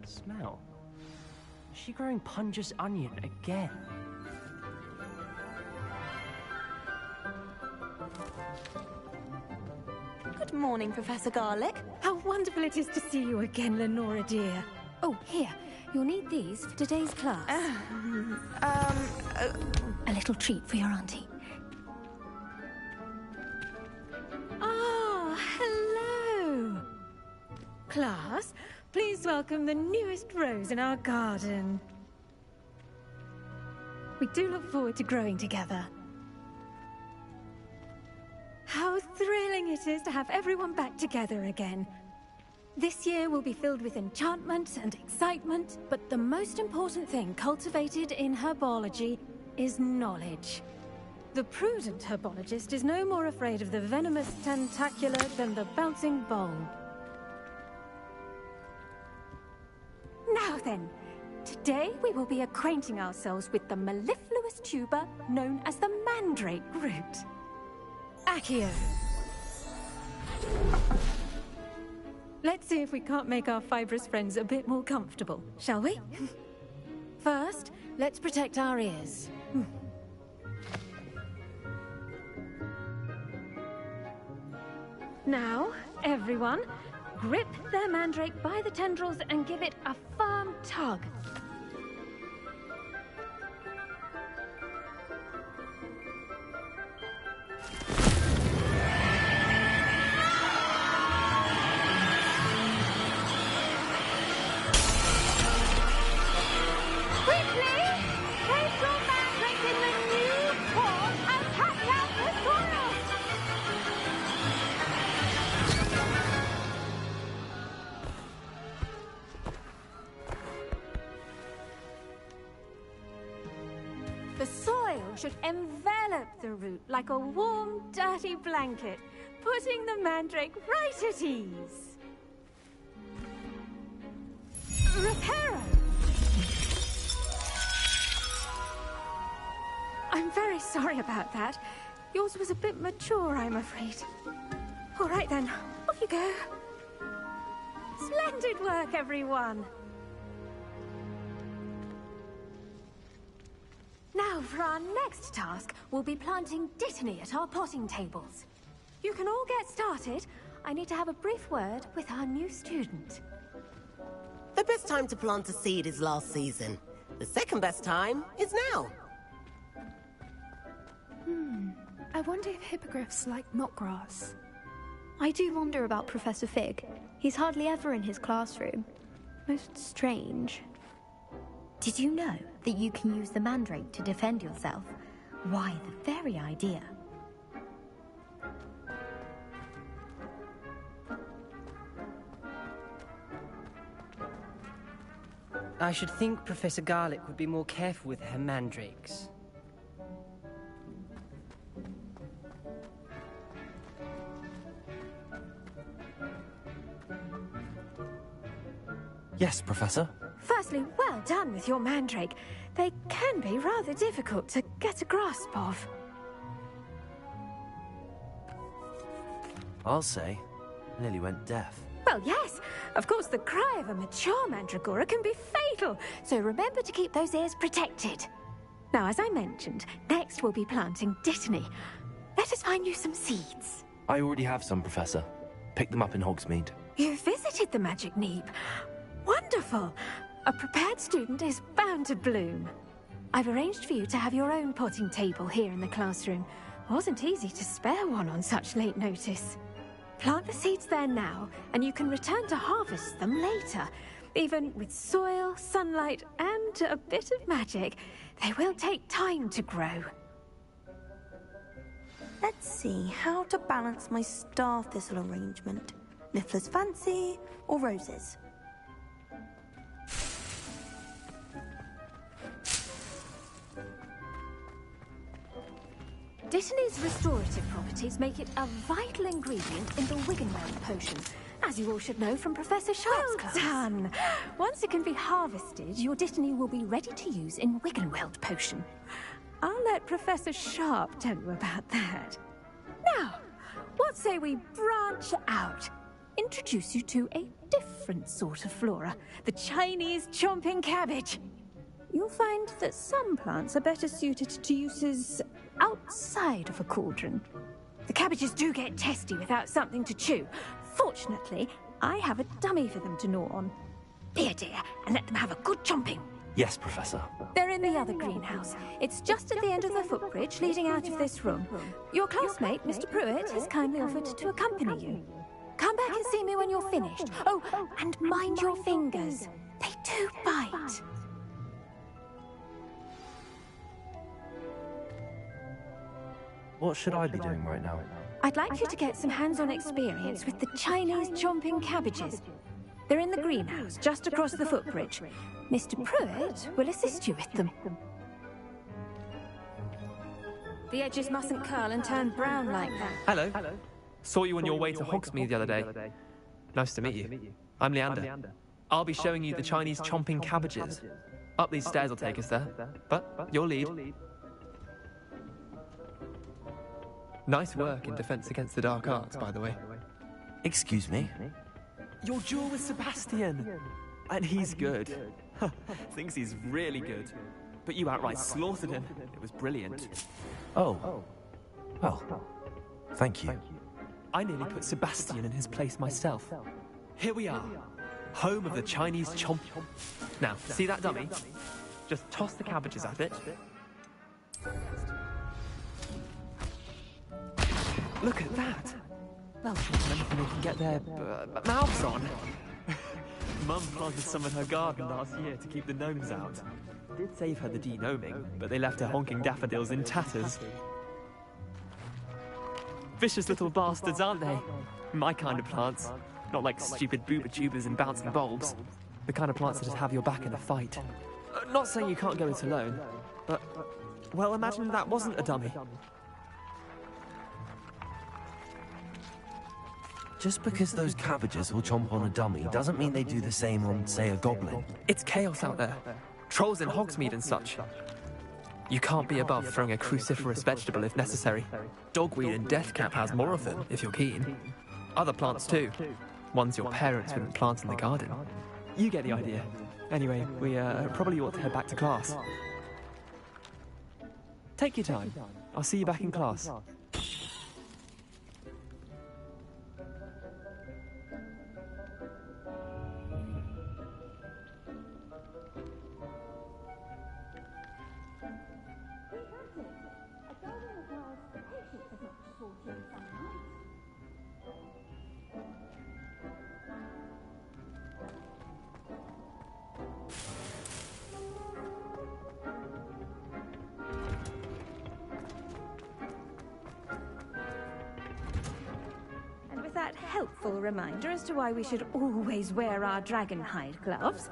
Smell? Is she growing Punja's onion again? Good morning, Professor Garlic. How wonderful it is to see you again, Lenora dear. Oh, here. You'll need these for today's class. A little treat for your auntie. Ah, hello. Class, please welcome the newest rose in our garden. We do look forward to growing together. How thrilling it is to have everyone back together again. This year will be filled with enchantment and excitement, but the most important thing cultivated in herbology is knowledge. The prudent herbologist is no more afraid of the venomous tentacular than the bouncing bulb. Now then, today we will be acquainting ourselves with the mellifluous tuber known as the mandrake root. Accio. Let's see if we can't make our fibrous friends a bit more comfortable, shall we? First, let's protect our ears. Now, everyone, grip their mandrake by the tendrils and give it a firm tug. The soil should envelop the root like a warm, dirty blanket, putting the mandrake right at ease. Reparo! I'm very sorry about that. Yours was a bit mature, I'm afraid. All right then, off you go. Splendid work, everyone! Now, for our next task, we'll be planting dittany at our potting tables. You can all get started. I need to have a brief word with our new student. The best time to plant a seed is last season. The second best time is now. I wonder if hippogriffs like knotgrass. I do wonder about Professor Fig. He's hardly ever in his classroom. Most strange. Did you know that you can use the mandrake to defend yourself? Why, the very idea. I should think Professor Garlic would be more careful with her mandrakes. Yes, Professor. Firstly, well done with your mandrake. They can be rather difficult to get a grasp of. I'll say, I nearly went deaf. Well, yes. Of course, the cry of a mature mandragora can be fatal, so remember to keep those ears protected. Now, as I mentioned, next we'll be planting dittany. Let us find you some seeds. I already have some, Professor. Picked them up in Hogsmeade. You visited the Magic Neep. Wonderful! A prepared student is bound to bloom. I've arranged for you to have your own potting table here in the classroom. Wasn't easy to spare one on such late notice. Plant the seeds there now, and you can return to harvest them later. Even with soil, sunlight, and a bit of magic, they will take time to grow. Let's see how to balance my star thistle arrangement. Niffler's fancy or roses? Dittany's restorative properties make it a vital ingredient in the Wiggenweld potion, as you all should know from Professor Sharp's class. Well done! Once it can be harvested, your Dittany will be ready to use in Wiggenweld potion. I'll let Professor Sharp tell you about that. Now, what say we branch out? Introduce you to a different sort of flora, the Chinese chomping cabbage. You'll find that some plants are better suited to uses outside of a cauldron. The cabbages do get testy without something to chew. Fortunately, I have a dummy for them to gnaw on. Here, dear, and let them have a good chomping. Yes, Professor. They're in the other greenhouse. It's just at the end of the footbridge leading out of this room. Your classmate, Mr. Pruitt, has kindly offered to accompany you. Come back and see me when you're finished. Oh, and mind your fingers. They do bite. What should I be doing right now? I'd like you to get some hands-on experience with the Chinese chomping cabbages. They're in the greenhouse, just across the footbridge. Mr. Pruitt will assist you with them. The edges mustn't curl and turn brown like that. Hello. Saw you on your way to Hogsmeade the other day. Nice to meet you. I'm Leander. I'll be showing you the Chinese chomping cabbages. Up these stairs will take us there, but your lead. Nice work in Defense Against the Dark Arts, by the way. Excuse me? Your duel with Sebastian! And he's good. Thinks he's really good. But you outright slaughtered him. It was brilliant. Oh. Well, thank you. I nearly put Sebastian in his place myself. Here we are. Home of the Chinese chomp. Now, see that dummy? Just toss the cabbages at it. Look at that! Well, anything they can get their mouths on. Mum planted some in her garden last year to keep the gnomes out. Did save her the de-gnoming, but they left her honking daffodils in tatters. Vicious little bastards, aren't they? My kind of plants. Not like stupid booba tubers and bouncing bulbs. The kind of plants that just have your back in a fight. Not saying you can't go it alone, but... well, imagine that wasn't a dummy. Just because those cabbages will chomp on a dummy doesn't mean they do the same on, say, a goblin. It's chaos out there. Trolls in Hogsmeade and such. You can't be above throwing a cruciferous vegetable if necessary. Dogweed and deathcap has more of them, if you're keen. Other plants too. Ones your parents wouldn't plant in the garden. You get the idea. Anyway, we probably ought to head back to class. Take your time. I'll see you back in class. Helpful reminder as to why we should always wear our dragon hide gloves,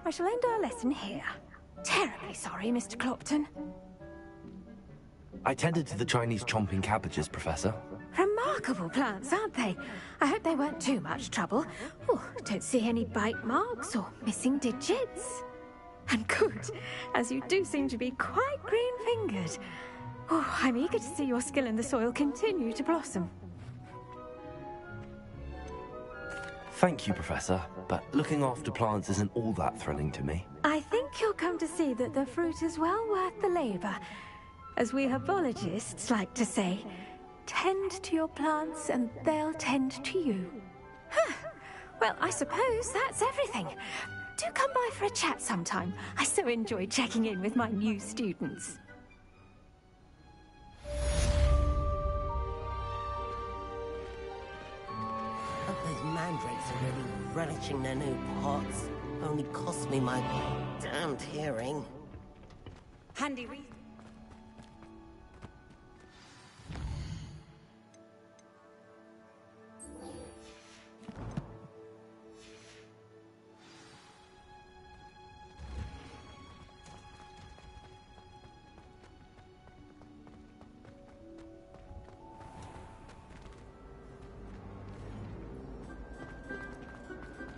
I shall end our lesson here. Terribly sorry, Mr. Clopton. I tended to the Chinese chomping cabbages, Professor. Remarkable plants, aren't they? I hope they weren't too much trouble. Oh, don't see any bite marks or missing digits. And good, as you do seem to be quite green-fingered. Oh, I'm eager to see your skill in the soil continue to blossom. Thank you, Professor, but looking after plants isn't all that thrilling to me. I think you'll come to see that the fruit is well worth the labour. As we herbologists like to say, Tend to your plants and they'll tend to you. Huh. Well, I suppose that's everything. Do come by for a chat sometime. I so enjoy checking in with my new students. Hope those mandrakes are really relishing their new pots. Only cost me my damned hearing. Handy read.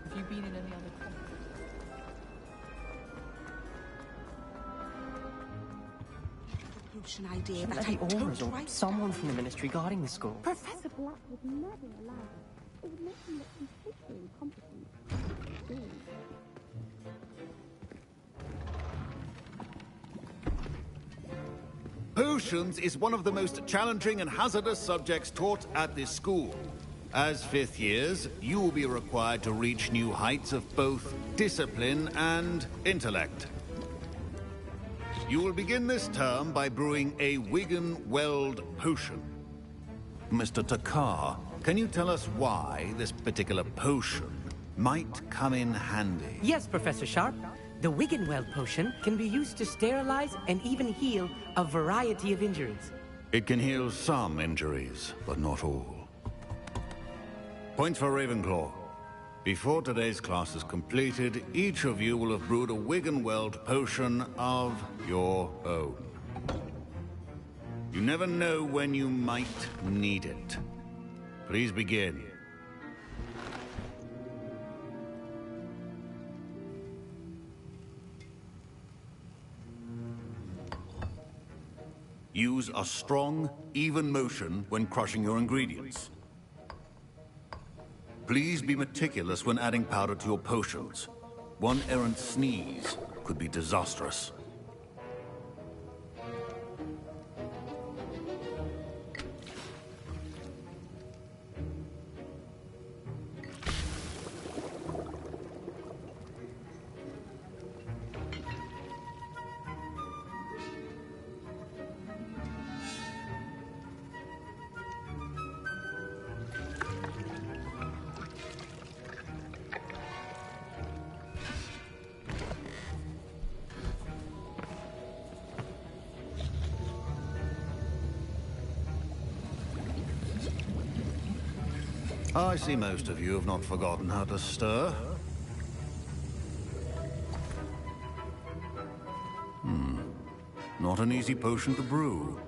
Have you been in any other... Potion idea that Bloody I don't auras or write someone from the ministry guarding the school. Professor Black would never allow it. It would make him look completely incompetent. Potions is one of the most challenging and hazardous subjects taught at this school. As fifth years, you will be required to reach new heights of both discipline and intellect. You will begin this term by brewing a Wigan-Weld potion. Mr. Takar, can you tell us why this particular potion might come in handy? Yes, Professor Sharp. The Wigan-Weld potion can be used to sterilize and even heal a variety of injuries. It can heal some injuries, but not all. Points for Ravenclaw. Before today's class is completed, each of you will have brewed a Wigan-Weld potion of your own. You never know when you might need it. Please begin. Use a strong, even motion when crushing your ingredients. Please be meticulous when adding powder to your potions. One errant sneeze could be disastrous. I see most of you have not forgotten how to stir. Not an easy potion to brew.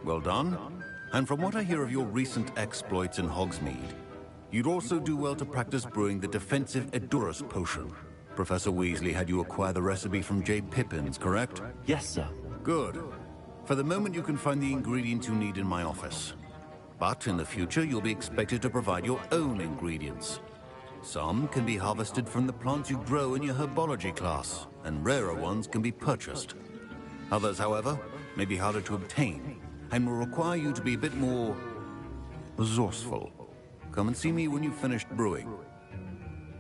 Well done. And from what I hear of your recent exploits in Hogsmeade, you'd also do well to practice brewing the defensive Edurus potion. Professor Weasley had you acquire the recipe from J. Pippins, correct? Yes, sir. Good. For the moment, you can find the ingredients you need in my office. But in the future, you'll be expected to provide your own ingredients. Some can be harvested from the plants you grow in your herbology class, and rarer ones can be purchased. Others, however, may be harder to obtain, and will require you to be a bit more resourceful. Come and see me when you've finished brewing,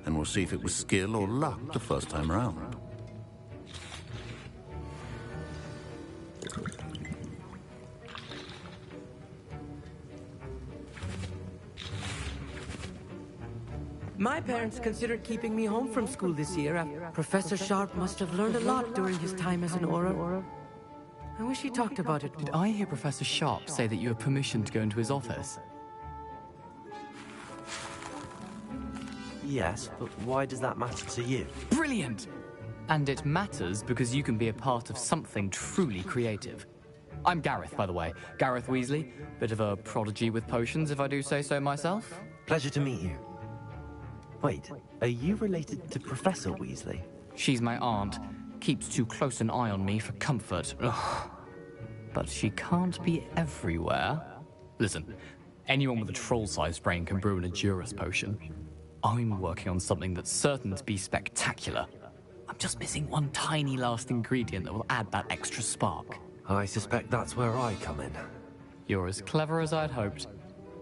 and we'll see if it was skill or luck the first time around. My parents considered keeping me home from school this year. Professor Sharp must have learned a lot during his time as an Auror. I wish he talked about it more. Did I hear Professor Sharp say that you have permission to go into his office? Yes, but why does that matter to you? Brilliant! And it matters because you can be a part of something truly creative. I'm Gareth, by the way. Gareth Weasley. Bit of a prodigy with potions, if I do say so myself. Pleasure to meet you. Wait, are you related to Professor Weasley? She's my aunt. Keeps too close an eye on me for comfort. Ugh. But she can't be everywhere. Listen, anyone with a troll-sized brain can brew an Edurus potion. I'm working on something that's certain to be spectacular. I'm just missing one tiny last ingredient that will add that extra spark. I suspect that's where I come in. You're as clever as I'd hoped.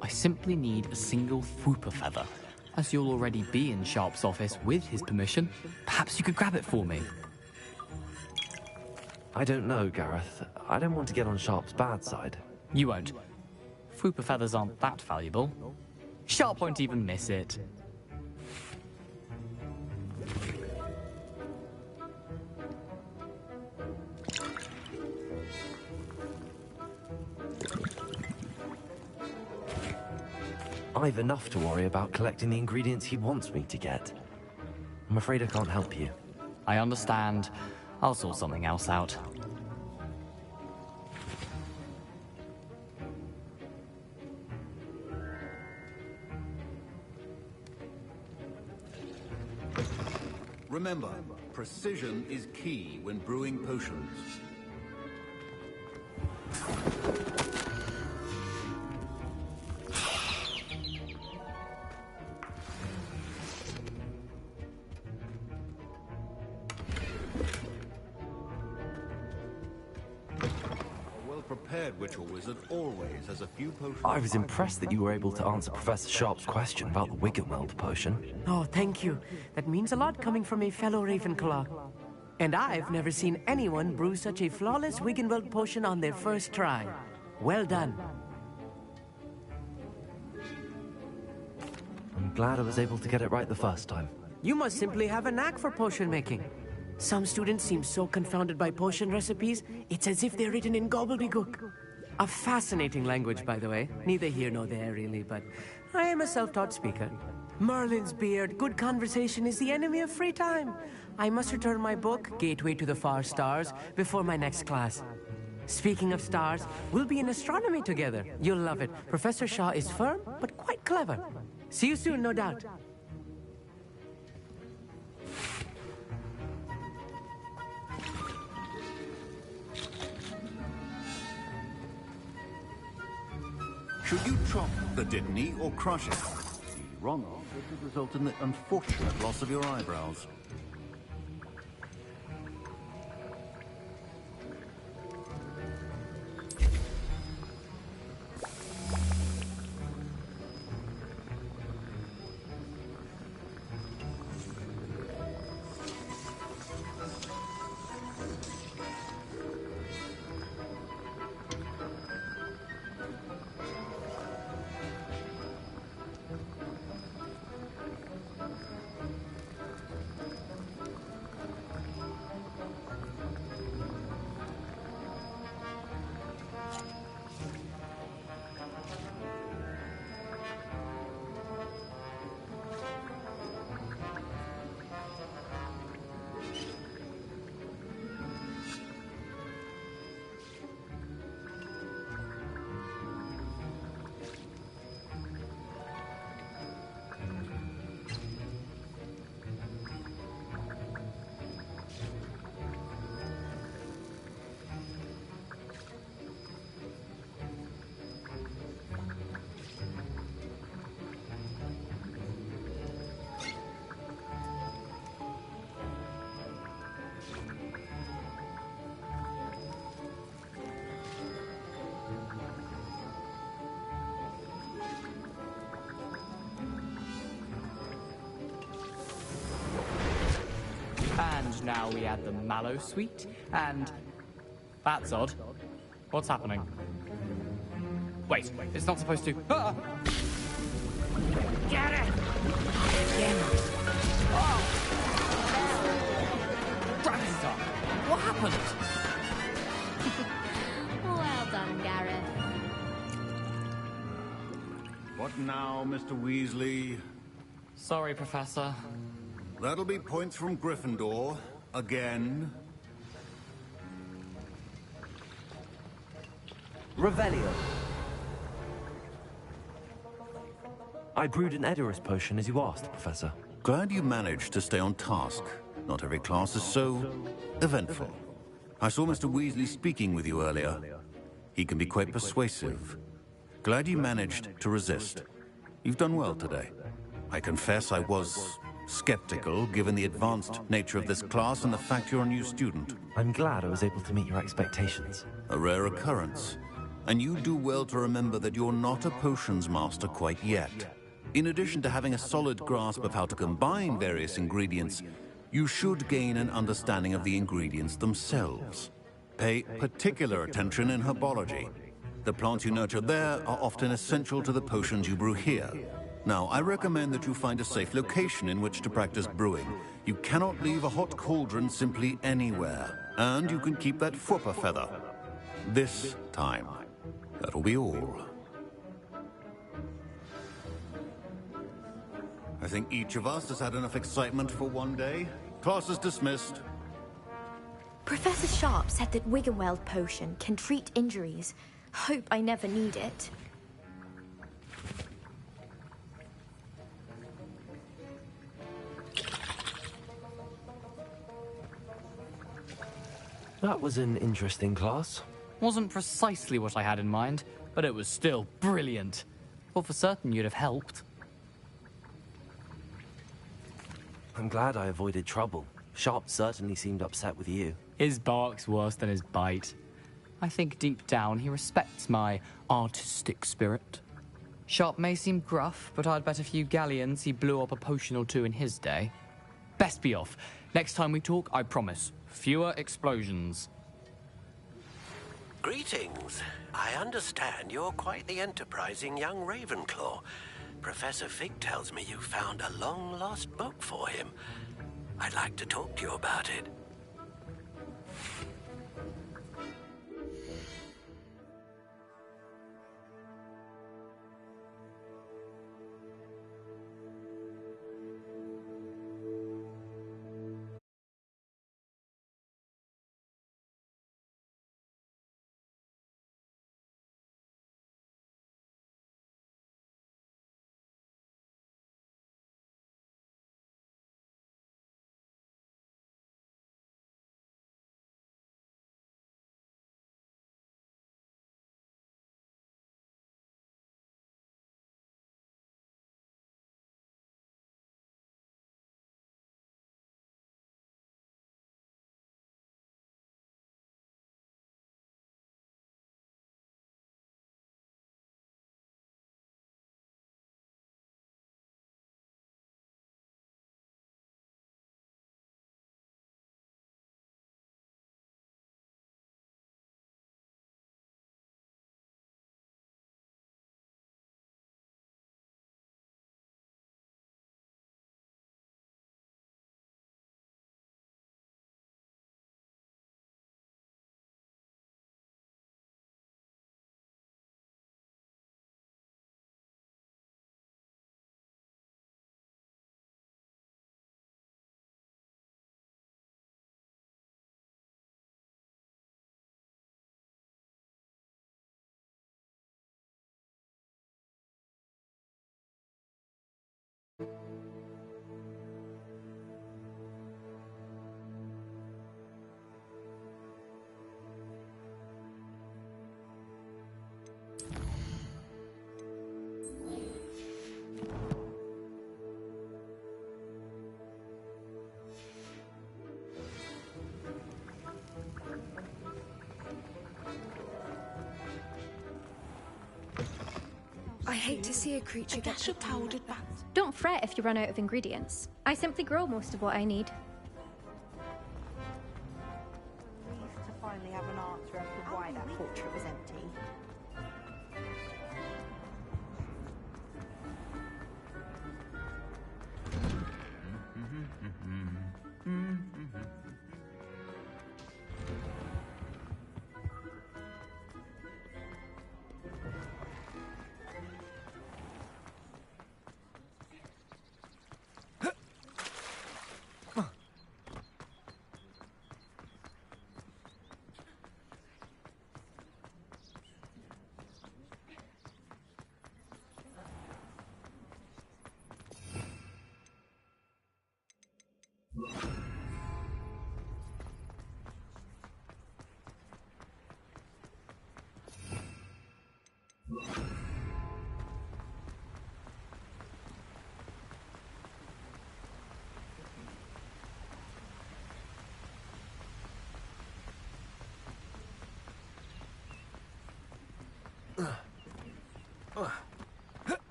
I simply need a single Fwooper feather. As you'll already be in Sharp's office with his permission, perhaps you could grab it for me. I don't know, Gareth. I don't want to get on Sharp's bad side. You won't. Fwooper feathers aren't that valuable. Sharp won't even miss it. I've enough to worry about collecting the ingredients he wants me to get. I'm afraid I can't help you. I understand. I'll sort something else out. Remember, precision is key when brewing potions. Prepared witch or wizard always has a few potions. I was impressed that you were able to answer Professor Sharp's question about the Wiggenweld potion. Oh, thank you. That means a lot coming from a fellow Ravenclaw. And I've never seen anyone brew such a flawless Wiggenweld potion on their first try. Well done. I'm glad I was able to get it right the first time. You must simply have a knack for potion making. Some students seem so confounded by potion recipes, it's as if they're written in gobbledygook. A fascinating language, by the way. Neither here nor there, really, but I am a self-taught speaker. Merlin's beard, good conversation is the enemy of free time. I must return my book, Gateway to the Far Stars, before my next class. Speaking of stars, we'll be in astronomy together. You'll love it. Professor Shaw is firm, but quite clever. See you soon, no doubt. Should you chop the Dittany or crush it? The wrong answer could result in the unfortunate loss of your eyebrows. And now we add the mallow sweet, and... That's odd. What's happening? Wait, it's not supposed to... Ah! Get it! Oh! Dragon's up! What happened? Well done, Gareth. What now, Mr. Weasley? Sorry, Professor. That'll be points from Gryffindor. Again. Revelio. I brewed an Edurus potion as you asked, Professor. Glad you managed to stay on task. Not every class is so eventful. I saw Mr. Weasley speaking with you earlier. He can be quite persuasive. Glad you managed to resist. You've done well today. I confess I was skeptical, given the advanced nature of this class and the fact you're a new student. I'm glad I was able to meet your expectations. A rare occurrence. and you do well to remember that you're not a potions master quite yet. In addition to having a solid grasp of how to combine various ingredients, you should gain an understanding of the ingredients themselves. Pay particular attention in herbology. The plants you nurture there are often essential to the potions you brew here. Now, I recommend that you find a safe location in which to practice brewing. You cannot leave a hot cauldron simply anywhere, and you can keep that Fwooper feather. This time. That'll be all. I think each of us has had enough excitement for one day. Class is dismissed. Professor Sharp said that Wiggenweld potion can treat injuries. Hope I never need it. That was an interesting class. Wasn't precisely what I had in mind, but it was still brilliant. Thought for certain you'd have helped. I'm glad I avoided trouble. Sharp certainly seemed upset with you. His bark's worse than his bite. I think deep down he respects my artistic spirit. Sharp may seem gruff, but I'd bet a few galleons he blew up a potion or two in his day. Best be off. Next time we talk, I promise, fewer explosions. Greetings. I understand you're quite the enterprising young Ravenclaw. Professor Fig tells me you found a long-lost book for him. I'd like to talk to you about it. I hate to see a creature get powdered back. Don't fret if you run out of ingredients. I simply grow most of what I need. Relief to finally have an answer as to why that portrait was empty.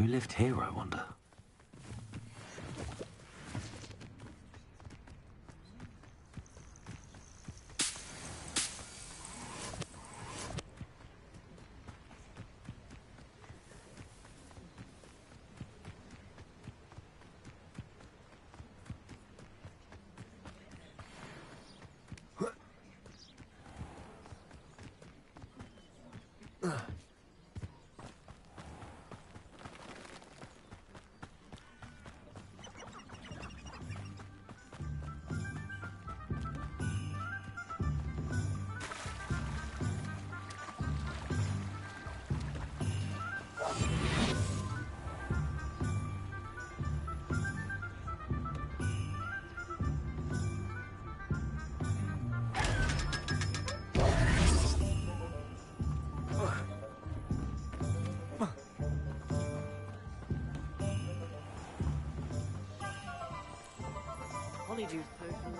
Who lived here, I wonder? Honeydew potion.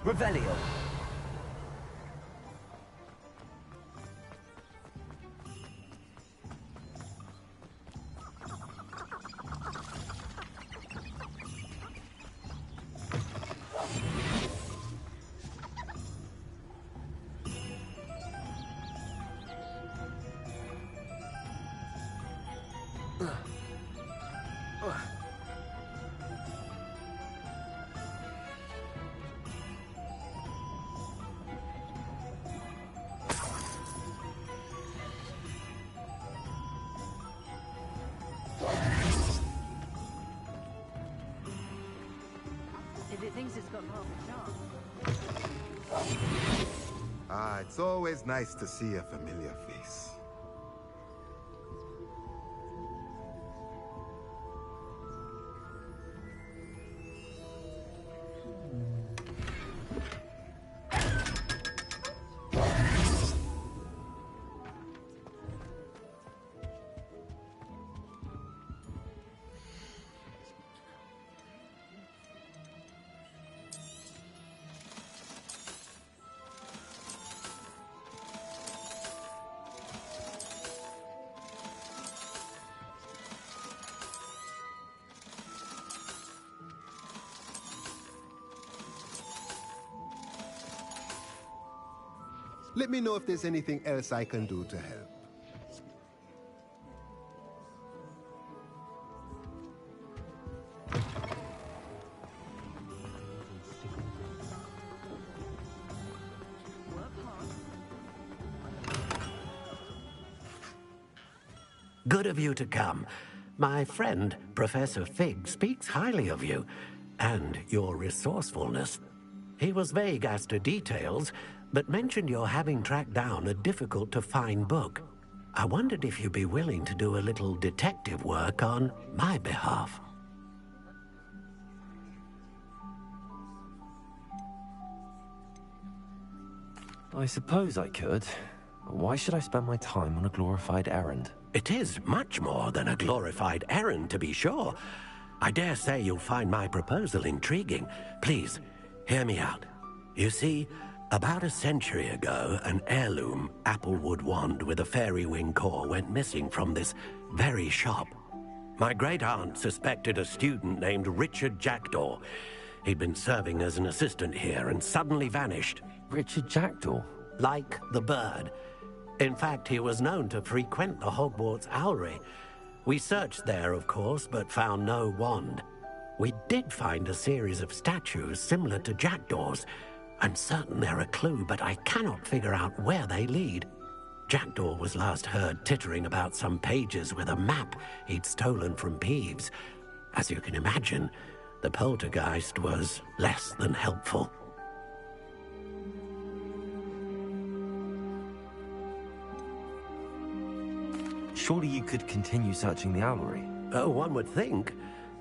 Revelio. If it thinks it's got half a chance. Ah, it's always nice to see a familiar face. Let me know if there's anything else I can do to help. Good of you to come. My friend, Professor Fig, speaks highly of you, and your resourcefulness. He was vague as to details, but mentioned your having tracked down a difficult-to-find book. I wondered if you'd be willing to do a little detective work on my behalf. I suppose I could. Why should I spend my time on a glorified errand? It is much more than a glorified errand, to be sure. I dare say you'll find my proposal intriguing. Please, hear me out. You see, about a century ago, an heirloom applewood wand with a fairy wing core went missing from this very shop. My great-aunt suspected a student named Richard Jackdaw. He'd been serving as an assistant here and suddenly vanished. Richard Jackdaw? Like the bird. In fact, he was known to frequent the Hogwarts Owlery. We searched there, of course, but found no wand. We did find a series of statues similar to Jackdaw's. I'm certain they're a clue, but I cannot figure out where they lead. Jackdaw was last heard tittering about some pages with a map he'd stolen from Peeves. As you can imagine, the poltergeist was less than helpful. Surely you could continue searching the Owlery. Oh, one would think.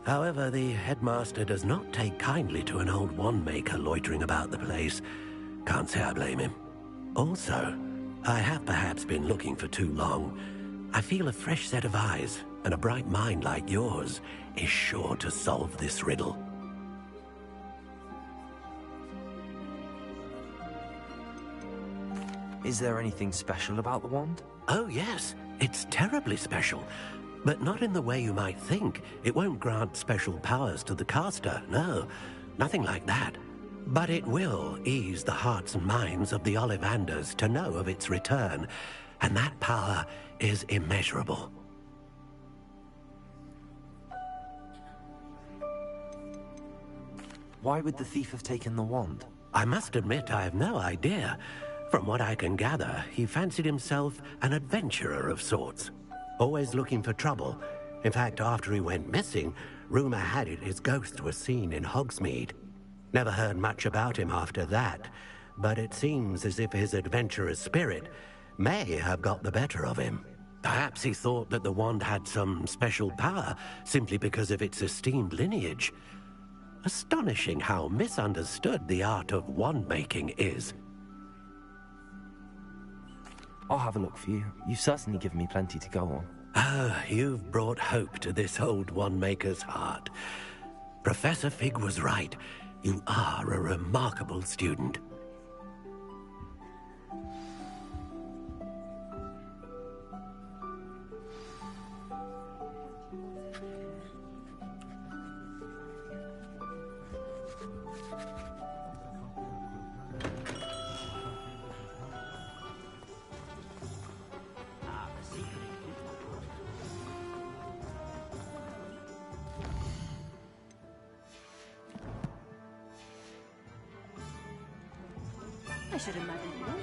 However, the headmaster does not take kindly to an old wand maker loitering about the place. Can't say I blame him. Also, I have perhaps been looking for too long. I feel a fresh set of eyes, and a bright mind like yours is sure to solve this riddle. Is there anything special about the wand? Oh, yes. It's terribly special. But not in the way you might think. It won't grant special powers to the caster, no. Nothing like that. But it will ease the hearts and minds of the Ollivanders to know of its return. And that power is immeasurable. Why would the thief have taken the wand? I must admit I have no idea. From what I can gather, he fancied himself an adventurer of sorts. Always looking for trouble. In fact, after he went missing, rumor had it his ghost was seen in Hogsmeade. Never heard much about him after that, but it seems as if his adventurous spirit may have got the better of him. Perhaps he thought that the wand had some special power simply because of its esteemed lineage. Astonishing how misunderstood the art of wand-making is. I'll have a look for you. You've certainly given me plenty to go on. Oh, you've brought hope to this old wand-maker's heart. Professor Fig was right. You are a remarkable student. I should imagine you will.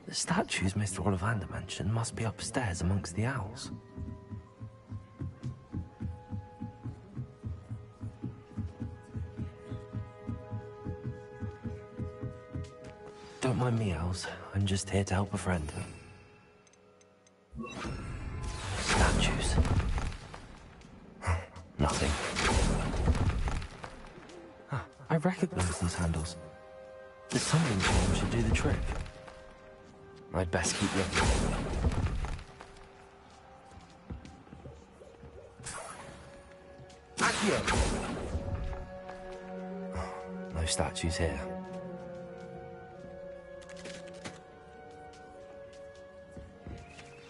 The statues Mr. Ollivander mentioned must be upstairs amongst the owls. Don't mind me, owls. I'm just here to help a friend. Statues. Nothing. I recognize these handles. The summoning charm should do the trick. I'd best keep looking. Accio! No statues here.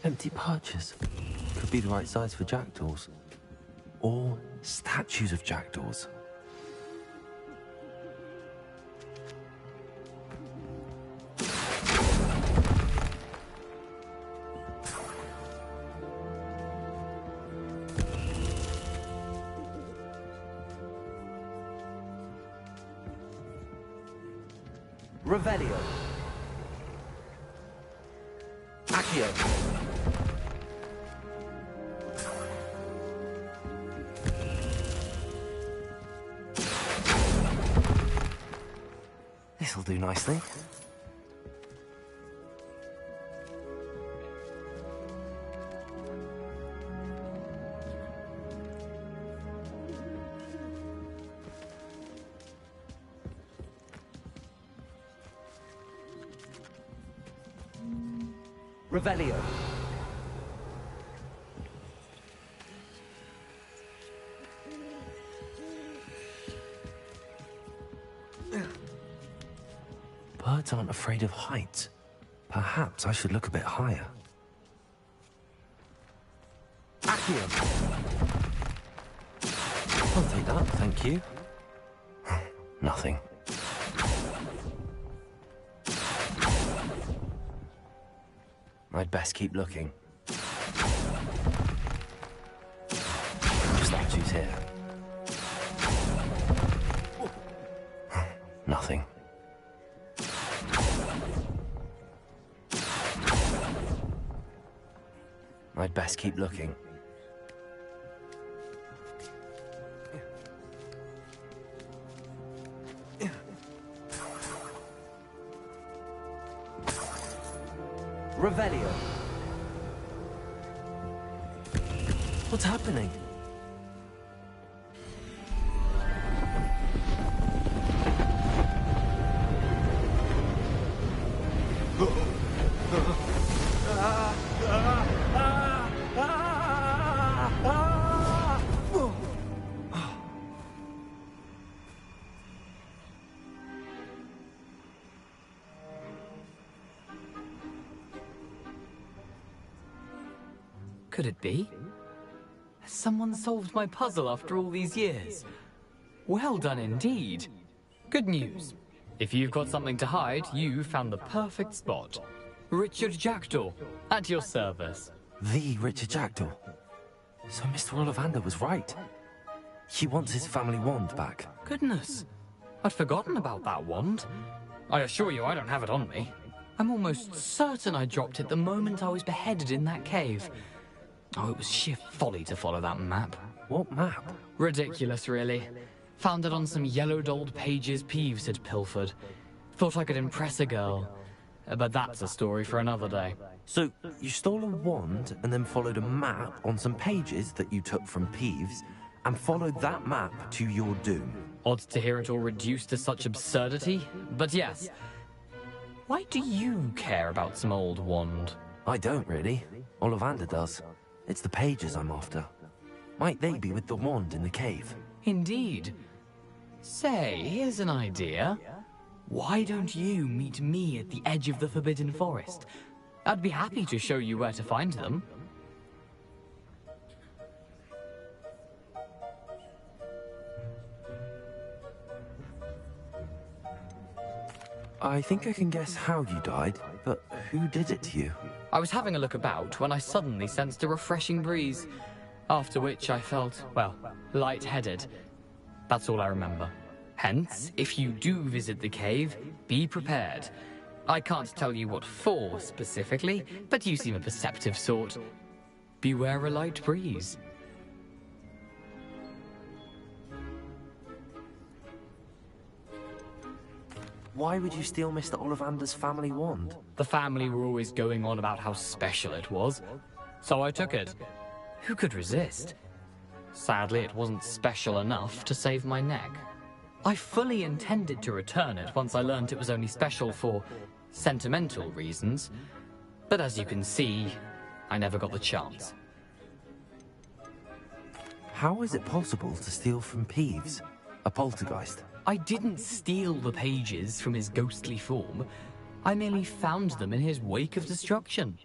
Empty perches. Could be the right size for jackdaws. Or statues of jackdaws. Revelio. Accio. This'll do nicely. Revelio. Birds aren't afraid of heights. Perhaps I should look a bit higher. Accio. I'll take that, thank you. Nothing. I'd best keep looking. Statues here. Nothing. I'd best keep looking. Revelio. What's happening? Could it be? Has someone solved my puzzle after all these years? Well done indeed. Good news. If you've got something to hide, you found the perfect spot. Richard Jackdaw, at your service. The Richard Jackdaw. So Mr. Ollivander was right. He wants his family wand back. Goodness. I'd forgotten about that wand. I assure you I don't have it on me. I'm almost certain I dropped it the moment I was beheaded in that cave. Oh, it was sheer folly to follow that map. What map? Ridiculous, really. Found it on some yellowed old pages Peeves had pilfered. Thought I could impress a girl. But that's a story for another day. So, you stole a wand and then followed a map on some pages that you took from Peeves and followed that map to your doom. Odd to hear it all reduced to such absurdity, but yes. Why do you care about some old wand? I don't, really. Ollivander does. It's the pages I'm after. Might they be with the wand in the cave? Indeed. Say, here's an idea. Why don't you meet me at the edge of the Forbidden Forest? I'd be happy to show you where to find them. I think I can guess how you died, but who did it to you? I was having a look about when I suddenly sensed a refreshing breeze, after which I felt, well, lightheaded. That's all I remember. Hence, if you do visit the cave, be prepared. I can't tell you what for specifically, but you seem a perceptive sort. Beware a light breeze. Why would you steal Mr. Ollivander's family wand? The family were always going on about how special it was, so I took it. Who could resist? Sadly, it wasn't special enough to save my neck. I fully intended to return it once I learned it was only special for sentimental reasons, but as you can see, I never got the chance. How is it possible to steal from Peeves, a poltergeist? I didn't steal the pages from his ghostly form. I merely found them in his wake of destruction.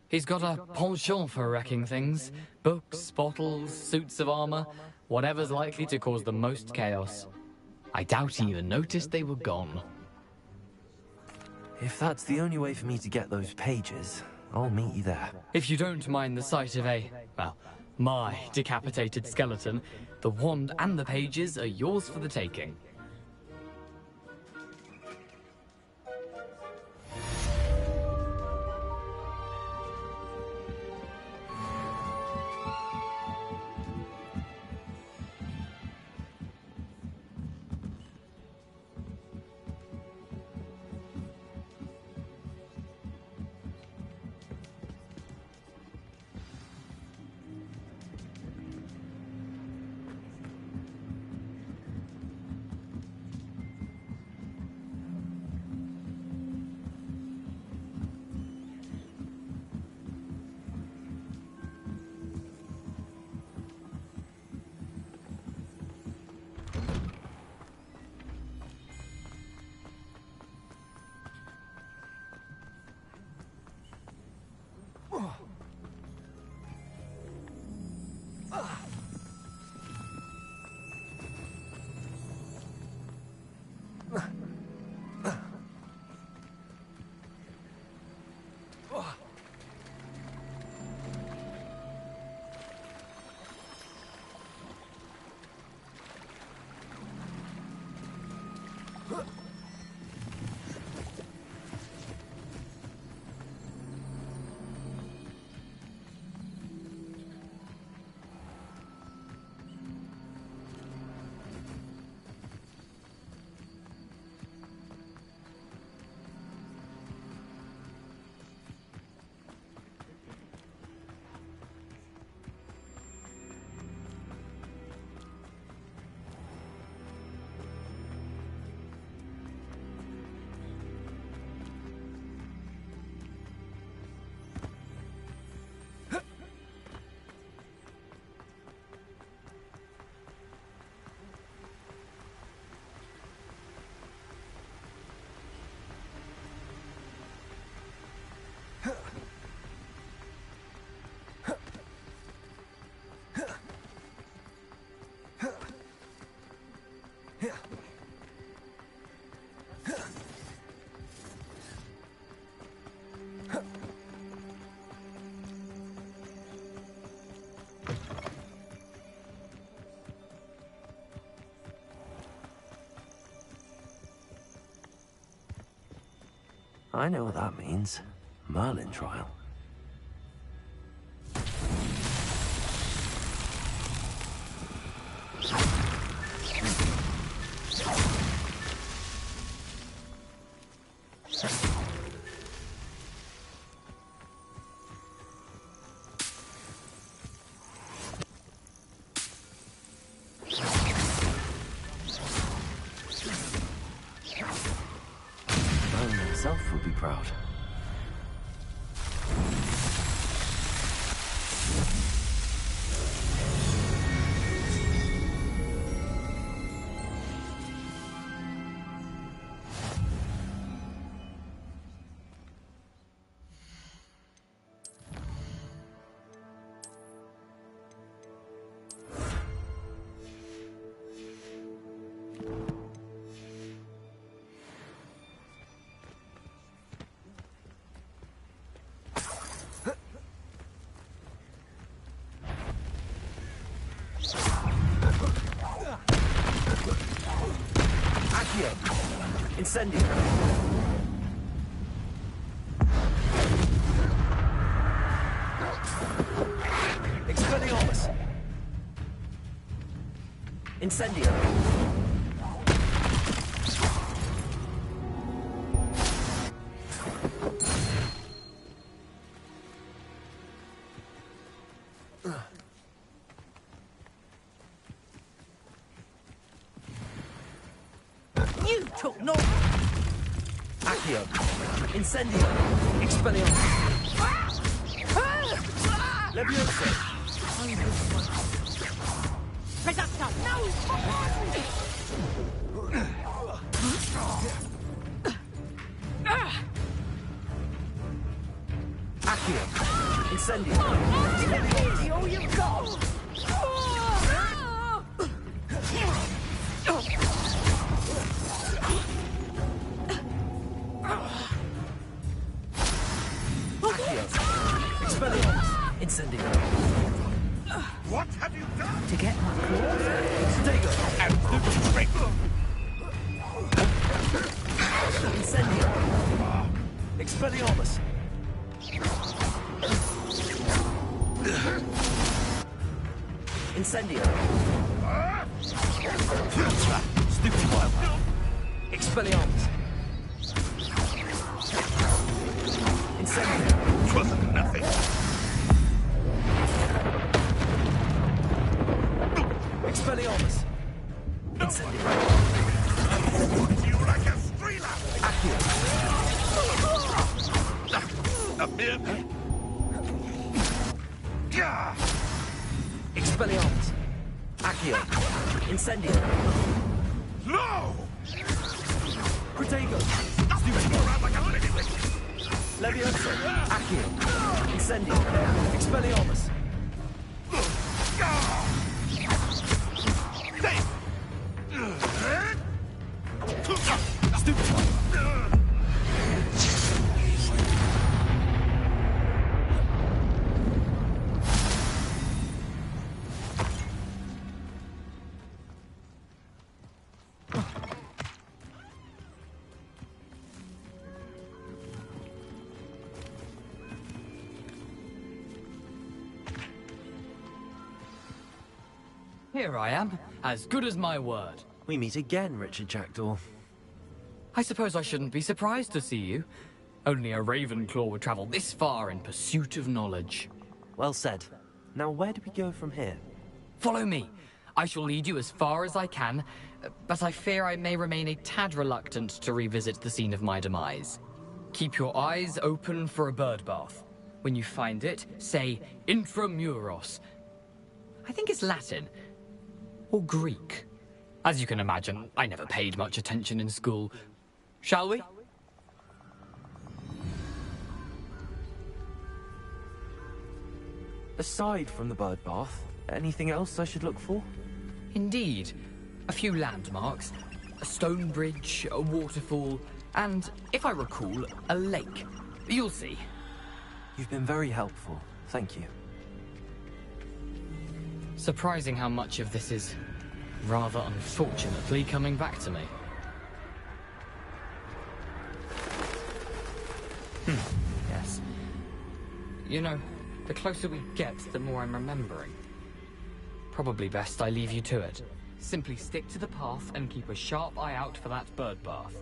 He's got a penchant for wrecking things. Books, bottles, suits of armor, whatever's likely to cause the most chaos. I doubt he even noticed they were gone. If that's the only way for me to get those pages, I'll meet you there. If you don't mind the sight of my decapitated skeleton, the wand and the pages are yours for the taking. I know what that means. Merlin trial. Merlin himself would be proud. Incendio. Incendio. You took no... Accio. Incendio. Expelliarmus. Leviosa. Reductor, no! Accio. Incendio. Oh, you go! Accio. Expelliarmus. Incendio. What have you done? To get my claws? Stego. Incendio. Expelliarmus. Incendio. Stupid wild. Expelliarmus. Incendio. Wasn't nothing. Expelliarmus. Incendio. You like a strealer. Accio. A bit. Expelliarmus. Accio. Incendio. No! Protego. Stupid go around like a limit. Leviosa. Accio. Incendio. Expelliarmus. Stupid one. Here I am, as good as my word. We meet again, Richard Jackdaw. I suppose I shouldn't be surprised to see you. Only a Ravenclaw would travel this far in pursuit of knowledge. Well said. Now where do we go from here? Follow me. I shall lead you as far as I can, but I fear I may remain a tad reluctant to revisit the scene of my demise. Keep your eyes open for a bird bath. When you find it, say Intramuros. I think it's Latin. Or Greek. As you can imagine, I never paid much attention in school. Shall we? Aside from the bird bath, anything else I should look for? Indeed. A few landmarks. A stone bridge, a waterfall, and, if I recall, a lake. You'll see. You've been very helpful. Thank you. Surprising how much of this is, rather unfortunately, coming back to me. Yes. You know, the closer we get, the more I'm remembering. Probably best I leave you to it. Simply stick to the path and keep a sharp eye out for that bird bath.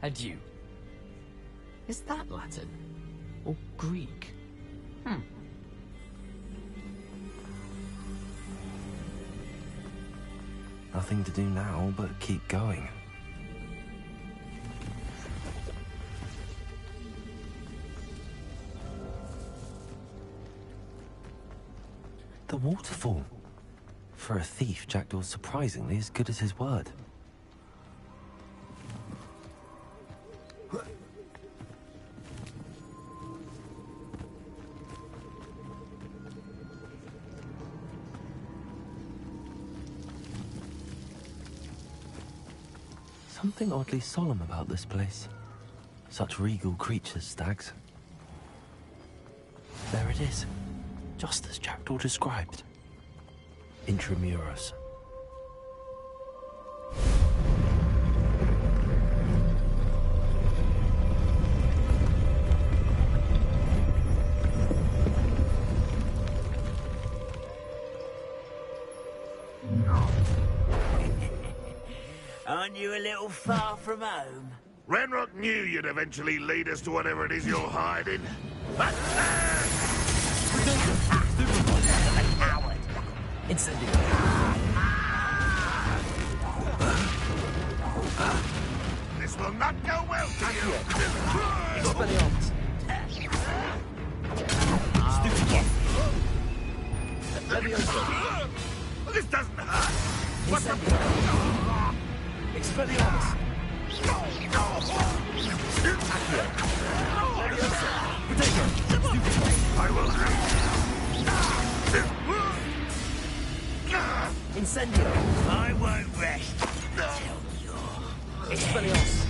Adieu. Is that Latin? Or Greek? Nothing to do now but keep going. The waterfall. For a thief, Jackdaw's surprisingly as good as his word. Something oddly solemn about this place. Such regal creatures, stags. There it is, just as Jackdaw described. Intramuros. Aren't you a little far from home? Ranrock knew you'd eventually lead us to whatever it is you're hiding. But Coward! Incendio. this will not go well for you. Expelliarmus. Stupid. Levioso. This doesn't hurt. Incendio. Expelliarmus. Accio. Levioso. Protego. I will Incendio. I won't rest until you're... Expelliarmus.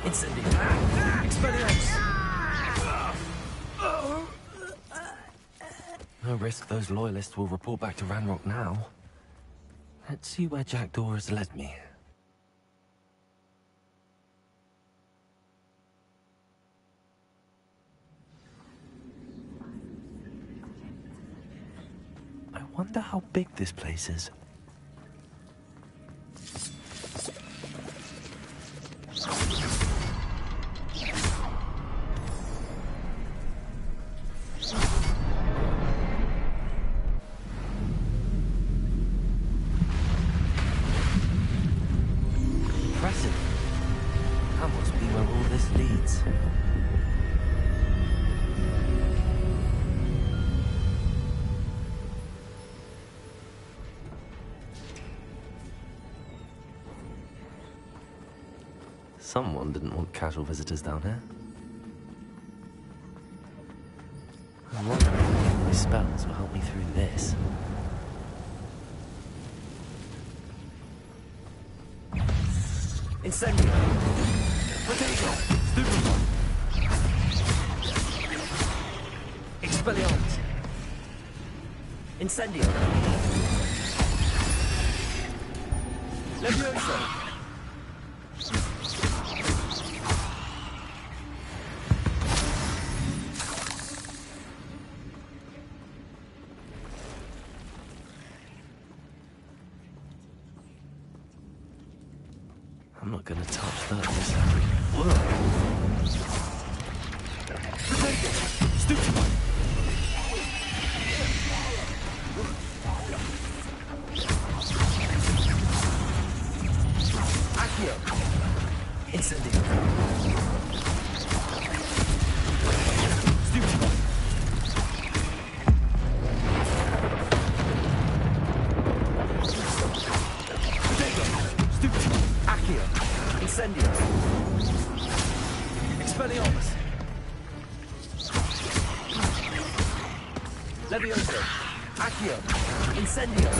Incendio. Expelliarmus. No risk those loyalists will report back to Ranrock now. Let's see where Jackdaw has led me. I wonder how big this place is. Impressive. That must be where all this leads. Someone didn't want casual visitors down here. I wonder if my spells will help me through this. Incendio. Protego. Stupefy. Expelliarmus. Incendio. Levioso. I'm not gonna touch that this Harry. Stupefy. Accio. Incendio. Stupefy. Accio. Incendio. Expelliarmus. Levioso. Accio. Incendio.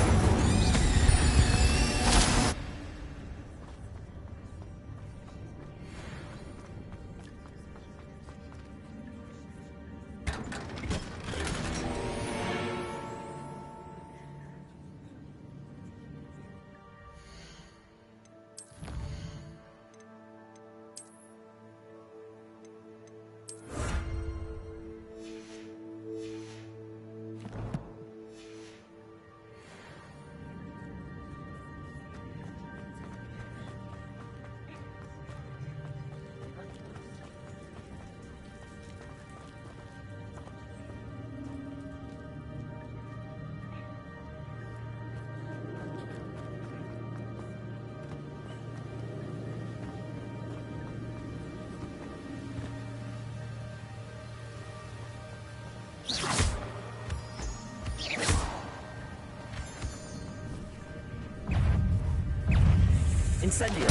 Incendio.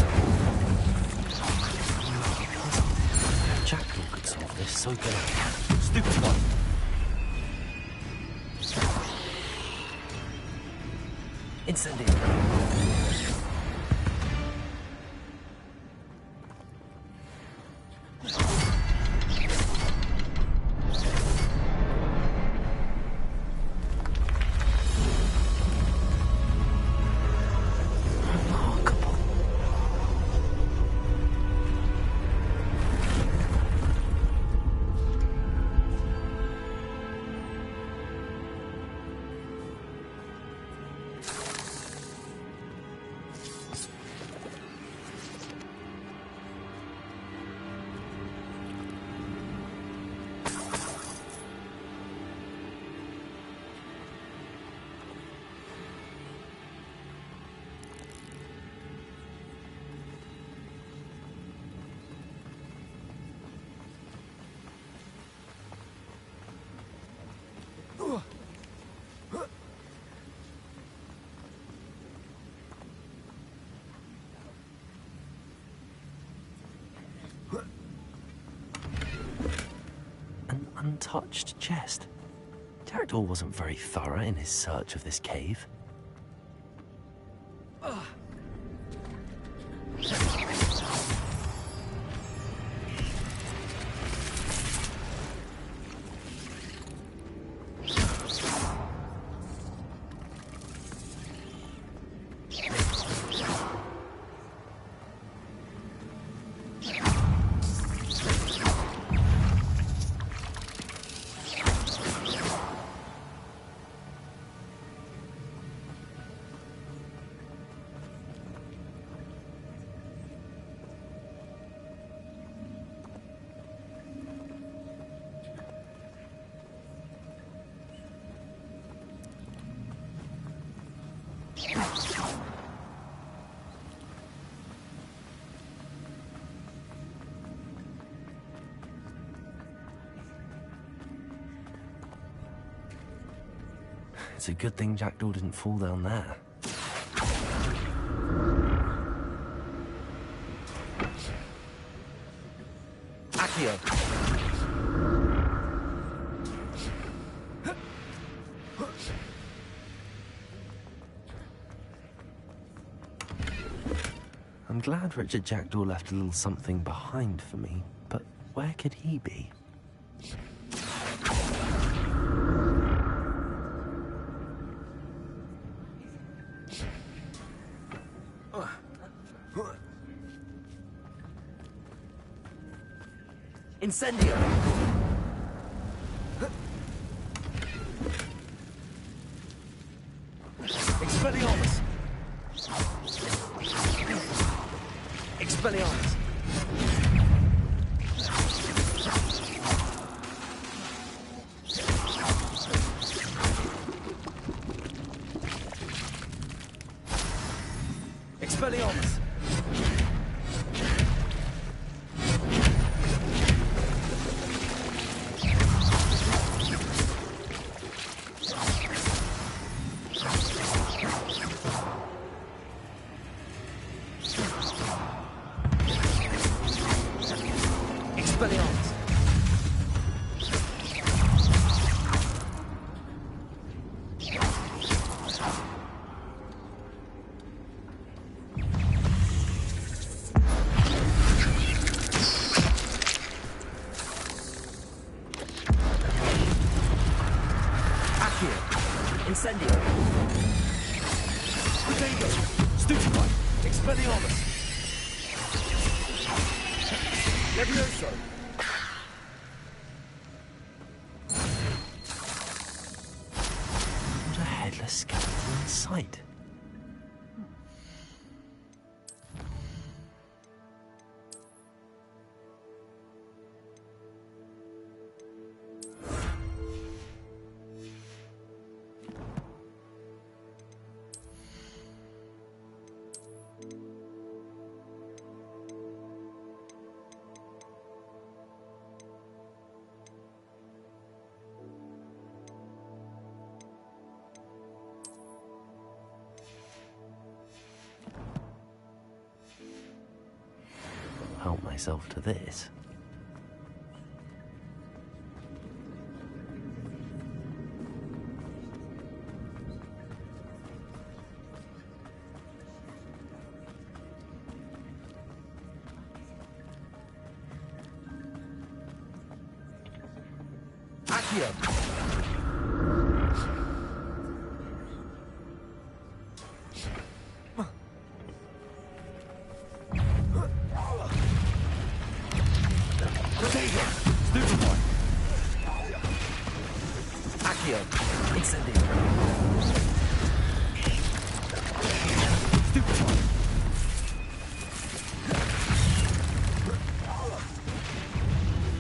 Jackdaw could solve this so good. Stupefy. Incendio. untouched chest. Jackdaw wasn't very thorough in his search of this cave. It's a good thing Jackdaw didn't fall down there. Accio! I'm glad Richard Jackdaw left a little something behind for me, but where could he be? Incendio! Expelliarmus! Expelliarmus! Expelliarmus! Incendio! Potato! Stupefy! Expelliarmus! Levioso! What a headless skeleton in sight. Help myself to this. Accio! Incendio! Stupefy!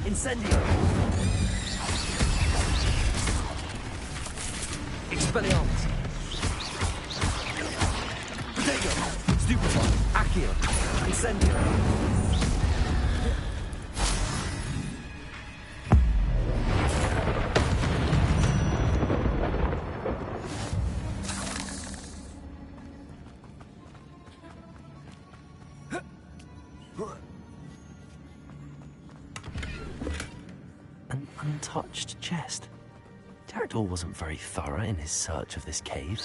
Incendio! Expelliarmus! Potato! Stupefy! Accio! Incendio! untouched chest. Jackdaw wasn't very thorough in his search of this cave.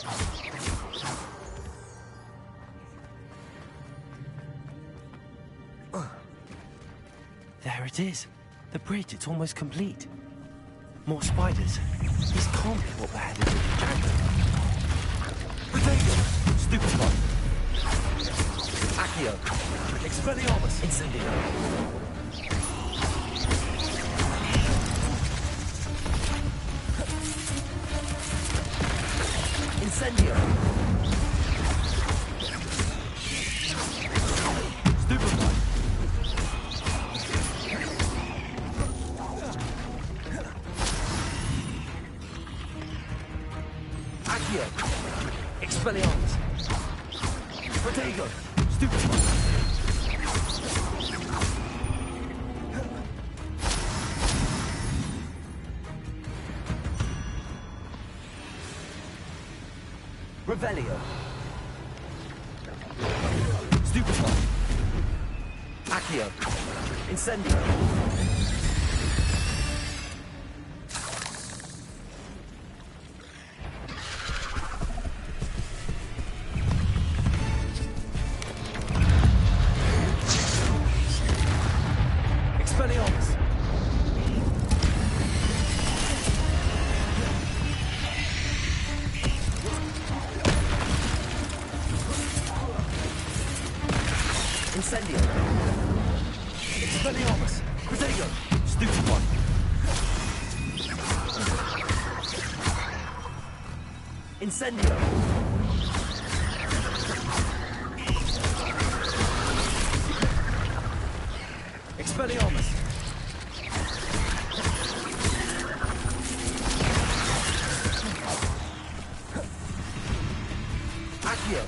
There it is. The bridge, it's almost complete. More spiders. This can't be what beheaded Jackdaw. Potato! Stupefy! Accio! Expelliarmus! Incendio! Incendio! Stupefy! Accio! Expelliarmus! Protego! Stupefy! Revelio! Stupefy! Accio! Incendio! Expelliarmus! Incendio! Expelliarmus! Protego! Stupefy! Incendio! Expelliarmus! Accio!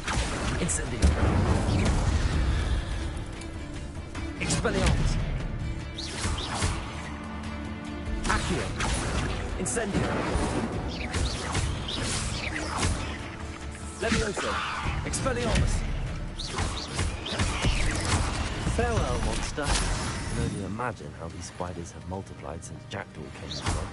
Incendio! Expelliarmus! Accio! Incendio! Levioso! Expelliarmus! Farewell, monster. I can only imagine how these spiders have multiplied since Jackdaw came along.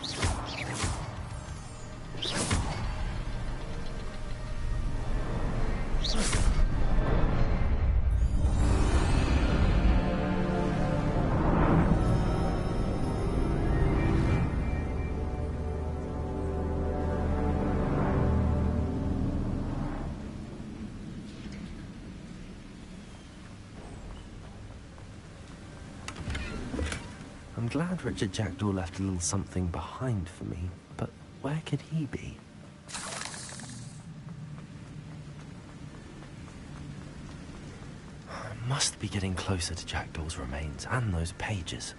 I'm glad Richard Jackdaw left a little something behind for me, but where could he be? I must be getting closer to Jackdaw's remains and those pages.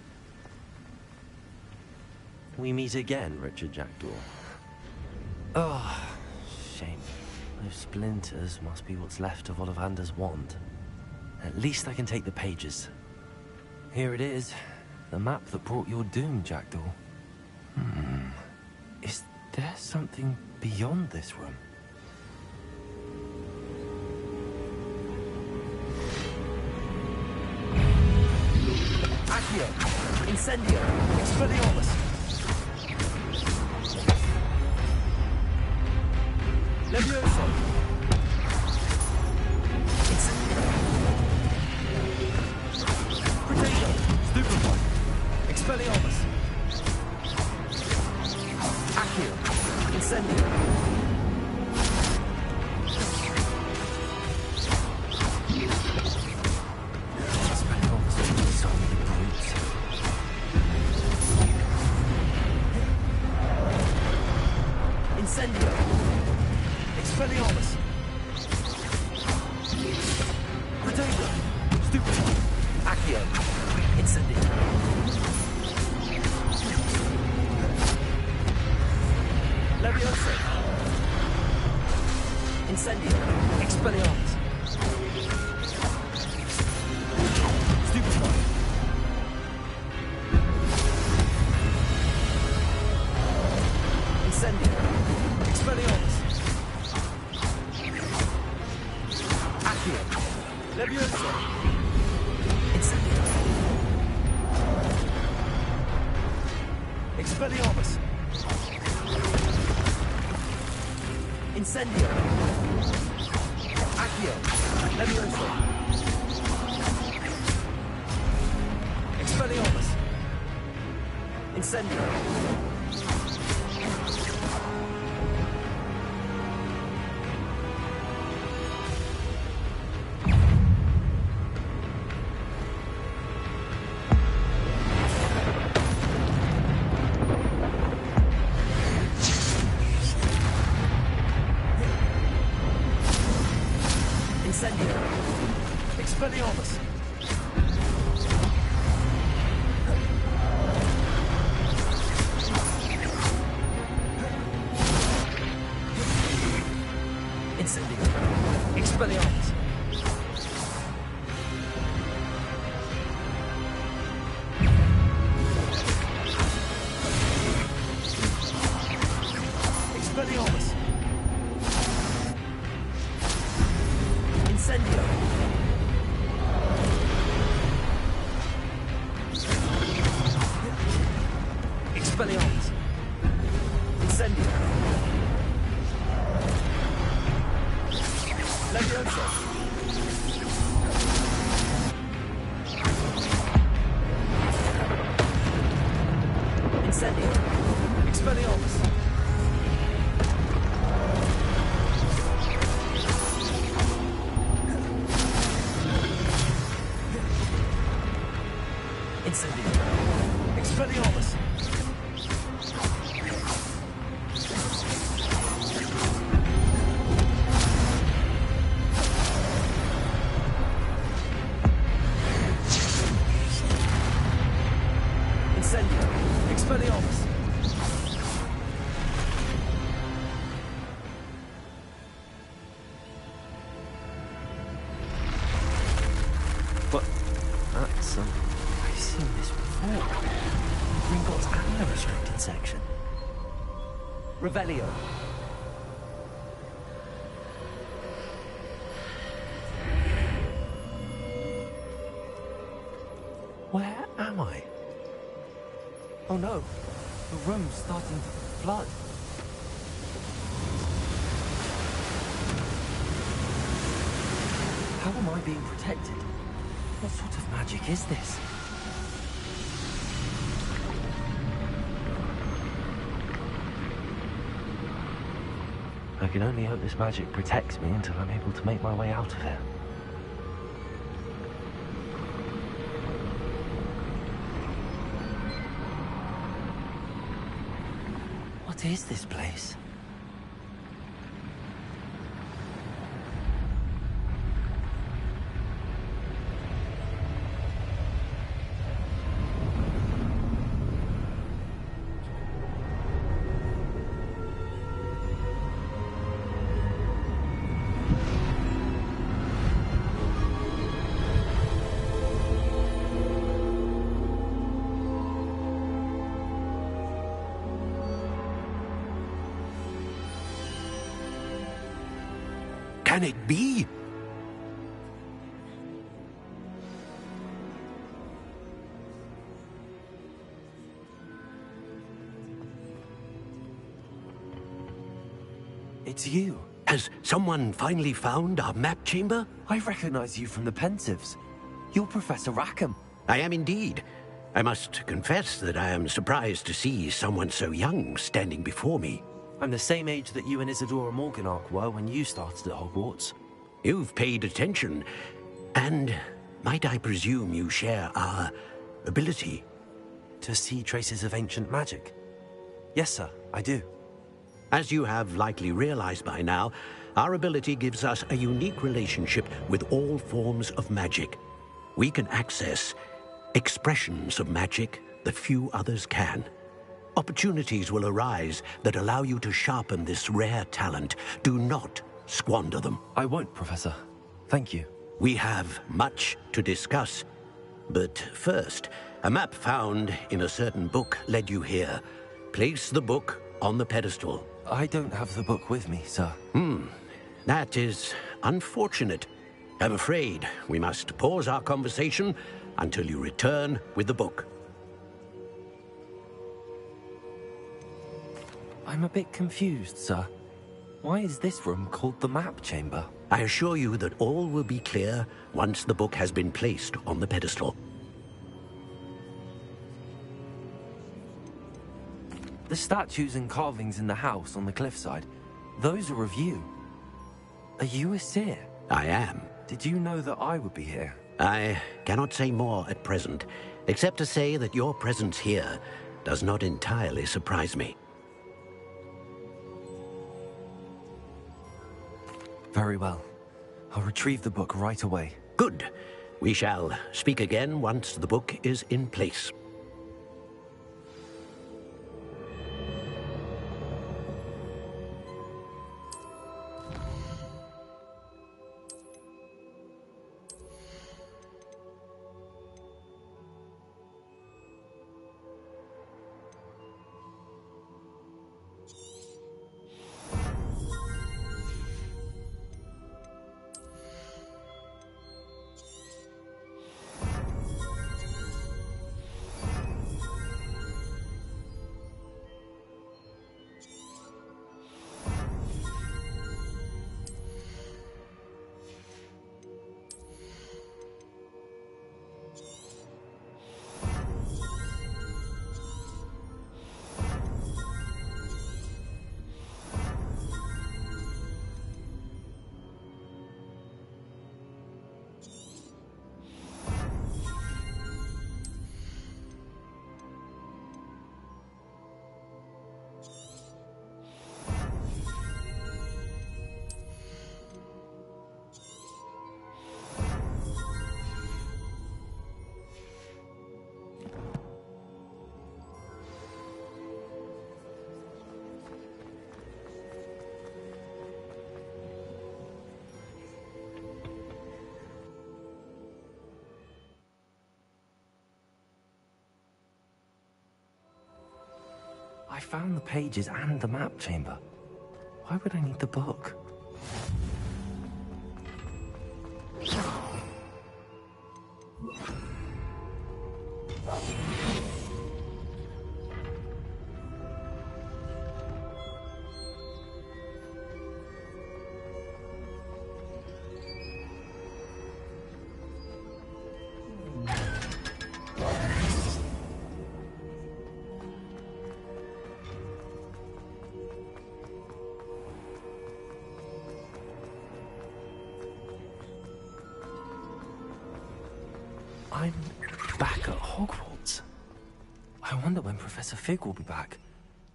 We meet again, Richard Jackdaw. Oh, shame. Those splinters must be what's left of Ollivander's wand. At least I can take the pages. Here it is. The map that brought your doom, Jackdaw. Is there something beyond this room? Accio! Incendio! Expelliarmus! Levioso! Incendio! Protego! Stupefy! Expelliarmus! Accio! Incendio! Expelliarmus, so many brutes. Incendio! Expelliarmus! Protego! Stupefy! Accio! Incendio! Levioso! Incendio! Expelliarmus! Stupefy! Incendio! Expelliarmus! Accio! Levioso! Incendio! Expelliarmus! Incendio! Accio! Levioso! Expelliarmus! Incendio! Incendio! Expelliarmus! Incendio! Expelliarmus! Expelliarmus! Incendio! Expelliarmus! Incendio! Levioso! Incendio! Expelliarmus! Incendio! Expelliarmus! Incendio! Expelliarmus! But that's I've seen this before. Gringotts and the restricted section. Revelio! Where am I? Oh no, the room's starting to flood. How am I being protected? What sort of magic is this? I can only hope this magic protects me until I'm able to make my way out of here. What is this place? Can it be? It's you. Has someone finally found our map chamber? I recognize you from the Pensives. You're Professor Rackham. I am indeed. I must confess that I am surprised to see someone so young standing before me. I'm the same age that you and Isadora Morganach were when you started at Hogwarts. You've paid attention, and might I presume you share our ability? To see traces of ancient magic? Yes, sir, I do. As you have likely realized by now, our ability gives us a unique relationship with all forms of magic. We can access expressions of magic that few others can. Opportunities will arise that allow you to sharpen this rare talent. Do not squander them. I won't, Professor. Thank you. We have much to discuss. But first, a map found in a certain book led you here. Place the book on the pedestal. I don't have the book with me, sir. That is unfortunate. I'm afraid we must pause our conversation until you return with the book. I'm a bit confused, sir. Why is this room called the map chamber? I assure you that all will be clear once the book has been placed on the pedestal. The statues and carvings in the house on the cliffside, those are of you. Are you a seer? I am. Did you know that I would be here? I cannot say more at present, except to say that your presence here does not entirely surprise me. Very well. I'll retrieve the book right away. Good. We shall speak again once the book is in place. I found the pages and the map chamber. Why would I need the book? I'm back at Hogwarts. I wonder when Professor Fig will be back.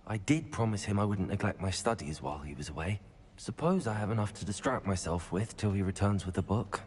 I did promise him I wouldn't neglect my studies while he was away. Suppose I have enough to distract myself with till he returns with the book.